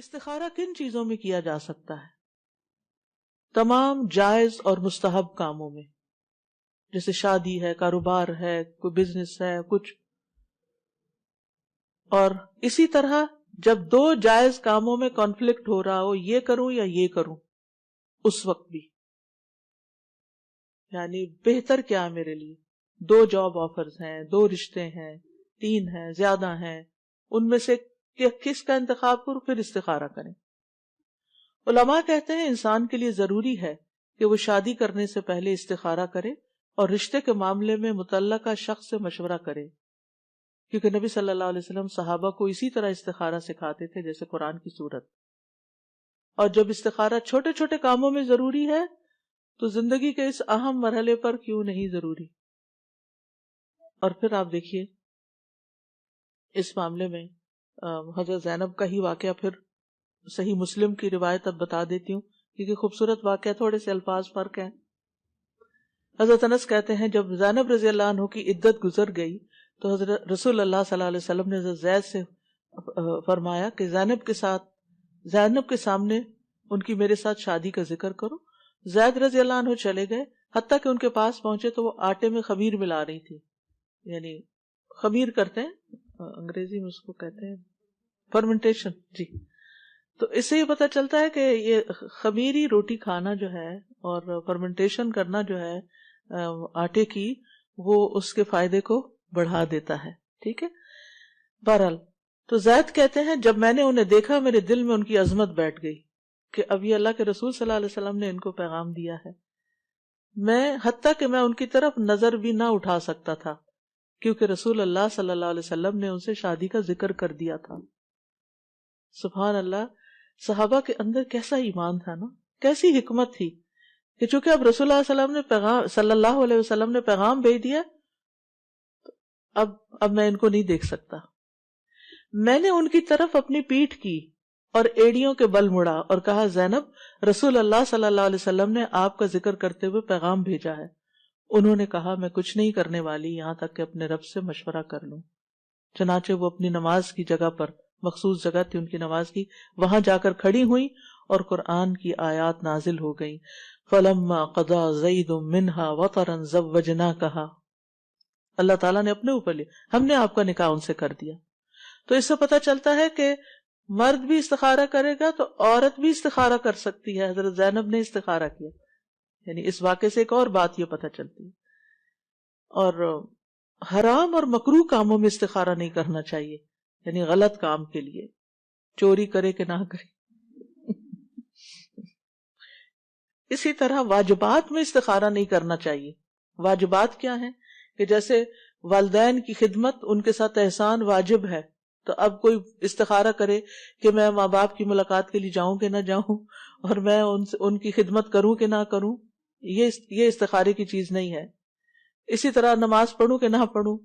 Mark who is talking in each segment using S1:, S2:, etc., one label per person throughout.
S1: استخارہ کن چیزوں میں کیا جا سکتا ہے؟ تمام جائز اور مستحب کاموں میں، جیسے شادی ہے، کاروبار ہے، کوئی بزنس ہے، کچھ. اور اسی طرح جب دو جائز کاموں میں کانفلکٹ ہو رہا ہو، یہ کروں یا یہ کروں، اس وقت بھی یعنی بہتر کیا ہے میرے لیے. دو جاب آفرز ہیں، دو رشتے ہیں، 3 ہیں، زیادہ ہیں، ان میں سے کس کا انتخاب کروں، پھر استخارہ کریں. علماء کہتے ہیں انسان کے لیے ضروری ہے کہ وہ شادی کرنے سے پہلے استخارہ کرے اور رشتے کے معاملے میں متعلقہ شخص سے مشورہ کرے، کیونکہ نبی صلی اللہ علیہ وسلم صحابہ کو اسی طرح استخارہ سکھاتے تھے جیسے قرآن کی سورت. اور جب استخارہ چھوٹے چھوٹے کاموں میں ضروری ہے تو زندگی کے اس اہم مرحلے پر کیوں نہیں ضروری. اور پھر آپ دیکھیے اس معاملے میں حضرت زینب کا ہی واقعہ، پھر صحیح مسلم کی روایت اب بتا دیتی ہوں کیونکہ خوبصورت واقعہ، تھوڑے سے الفاظ فرق ہیں. حضرت انس کہتے ہیں جب زینب رضی اللہ عنہ کی عدت گزر گئی تو حضرت رسول اللہ صلی اللہ علیہ وسلم نے حضرت زید سے فرمایا کہ زینب کے سامنے ان کی میرے ساتھ شادی کا ذکر کرو. زید رضی اللہ عنہ چلے گئے، حتیٰ کہ ان کے پاس پہنچے تو وہ آٹے میں خمیر ملا رہی تھی. یعنی خمیر کرتے ہیں انگریزی میں اس کو کہتے ہیں فرمنٹیشن. جی، تو اس سے یہ پتہ چلتا ہے کہ یہ خمیری روٹی کھانا جو ہے اور فرمنٹیشن کرنا جو ہے آٹے کی، وہ اس کے فائدے کو بڑھا دیتا ہے. ٹھیک ہے. بہرحال تو زید کہتے ہیں جب میں نے انہیں دیکھا میرے دل میں ان کی عظمت بیٹھ گئی کہ اب یہ اللہ کے رسول صلی اللہ علیہ وسلم نے ان کو پیغام دیا ہے. میں حتیٰ کہ میں ان کی طرف نظر بھی نہ اٹھا سکتا تھا کیونکہ رسول اللہ صلی اللہ علیہ وسلم نے ان سے شادی کا ذکر کر دیا تھا. سبحان اللہ، صحابہ کے اندر کیسا ایمان تھا نا، کیسی حکمت تھی کہ چونکہ اب رسول اللہ صلی اللہ علیہ وسلم نے پیغام بھیج دیا، اب میں ان کو نہیں دیکھ سکتا. میں نے ان کی طرف اپنی پیٹھ کی اور ایڑیوں کے بل مڑا اور کہا زینب، رسول اللہ صلی اللہ علیہ وسلم نے آپ کا ذکر کرتے ہوئے پیغام بھیجا ہے. انہوں نے کہا میں کچھ نہیں کرنے والی یہاں تک کہ اپنے رب سے مشورہ کر لوں. چنانچہ وہ اپنی نماز کی جگہ پر، مخصوص جگہ تھی ان کی نماز کی، وہاں جا کر کھڑی ہوئی اور قرآن کی آیات نازل ہو گئیں. فَلَمَّا قَضَى زَيْدٌ مِّنْهَا وَطَرًا زَوَّجْنَاكَهَا. اللہ تعالیٰ نے اپنے اوپر لیا، ہم نے آپ کا نکاح ان سے کر دیا. تو اس سے پتہ چلتا ہے کہ مرد بھی استخارہ کرے گا تو عورت بھی استخارہ کر سکتی ہے. حضرت زینب نے استخارہ کیا، یعنی اس واقعے سے ایک اور بات یہ پتہ چلتی ہے. اور حرام اور مکروہ کاموں میں استخارہ نہیں کرنا چاہیے، یعنی غلط کام کے لیے، چوری کرے کہ نہ کرے. اسی طرح واجبات میں استخارہ نہیں کرنا چاہیے. واجبات کیا ہیں کہ جیسے والدین کی خدمت، ان کے ساتھ احسان واجب ہے. تو اب کوئی استخارہ کرے کہ میں ماں باپ کی ملاقات کے لیے جاؤں کہ نہ جاؤں اور میں ان کی خدمت کروں کہ نہ کروں، یہ استخارے کی چیز نہیں ہے. اسی طرح نماز پڑھوں کہ نہ پڑھوں،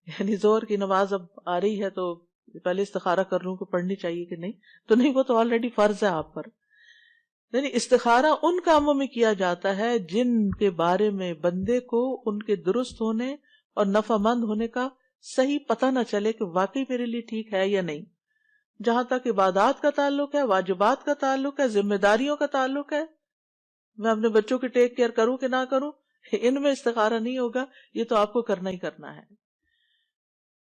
S1: یعنی ظہر کی نماز اب آ رہی ہے تو پہلے استخارہ کر لوں کہ پڑھنی چاہیے کہ نہیں، تو نہیں، وہ تو آلریڈی فرض ہے آپ پر. یعنی استخارہ ان کاموں میں کیا جاتا ہے جن کے بارے میں بندے کو ان کے درست ہونے اور نفع مند ہونے کا صحیح پتہ نہ چلے کہ واقعی میرے لیے ٹھیک ہے یا نہیں. جہاں تک عبادات کا تعلق ہے، واجبات کا تعلق ہے، ذمہ داریوں کا تعلق ہے، میں اپنے بچوں کی ٹیک کیئر کروں کہ نہ کروں، ان میں استخارہ نہیں ہوگا. یہ تو آپ کو کرنا ہی کرنا ہے.